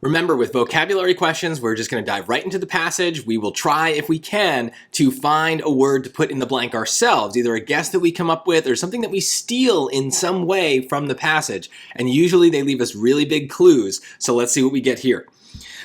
Remember, with vocabulary questions, we're just going to dive right into the passage. We will try, if we can, to find a word to put in the blank ourselves, either a guess that we come up with or something that we steal in some way from the passage. And usually they leave us really big clues, so let's see what we get here.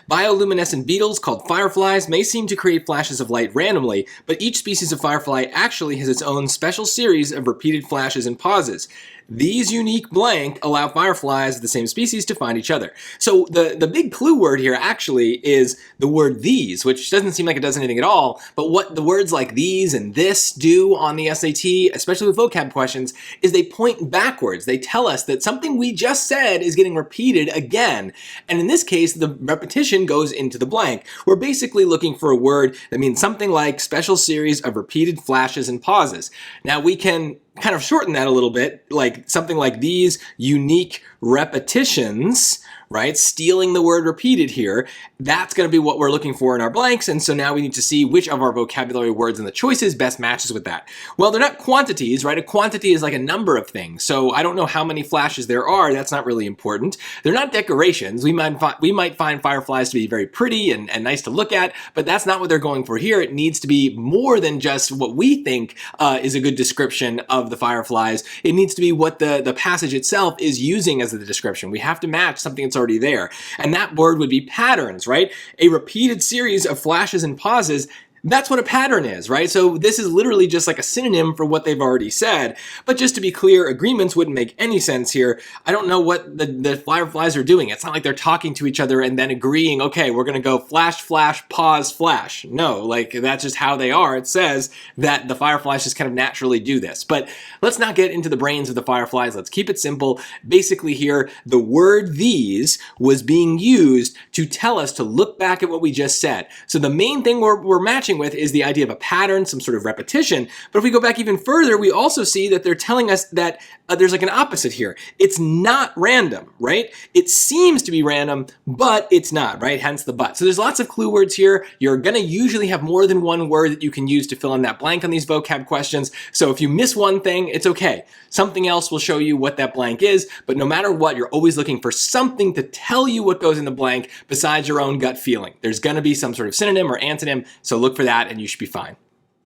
Bioluminescent beetles, called fireflies, may seem to create flashes of light randomly, but each species of firefly actually has its own special series of repeated flashes and pauses. These unique blank allow fireflies of the same species to find each other. So the big clue word here actually is the word these, which doesn't seem like it does anything at all, but what the words like these and this do on the SAT, especially with vocab questions, is they point backwards. They tell us that something we just said is getting repeated again. And in this case, the repetition goes into the blank. We're basically looking for a word that means something like special series of repeated flashes and pauses. Now we can kind of shorten that a little bit, like something like these unique repetitions, right? Stealing the word repeated here. That's going to be what we're looking for in our blanks. And so now we need to see which of our vocabulary words in the choices best matches with that. Well, they're not quantities, right? A quantity is like a number of things. So I don't know how many flashes there are. That's not really important. They're not decorations. We might find fireflies to be very pretty and nice to look at, but that's not what they're going for here. It needs to be more than just what we think is a good description of the fireflies. It needs to be what the passage itself is using as the description. We have to match something that's already there. And that word would be patterns, right? A repeated series of flashes and pauses. That's what a pattern is, right? So this is literally just like a synonym for what they've already said. But just to be clear, agreements wouldn't make any sense here. I don't know what the fireflies are doing. It's not like they're talking to each other and then agreeing, okay, we're going to go flash, flash, pause, flash. No, like that's just how they are. It says that the fireflies just kind of naturally do this. But let's not get into the brains of the fireflies. Let's keep it simple. Basically here, the word these was being used to tell us to look back at what we just said. So the main thing we're matching with is the idea of a pattern, some sort of repetition. But if we go back even further, we also see that they're telling us that there's like an opposite here. It's not random, right? It seems to be random, but it's not, right? Hence the but. So there's lots of clue words here. You're going to usually have more than one word that you can use to fill in that blank on these vocab questions. So if you miss one thing, it's okay. Something else will show you what that blank is, but no matter what, you're always looking for something to tell you what goes in the blank besides your own gut feeling. There's going to be some sort of synonym or antonym, so look for that and you should be fine.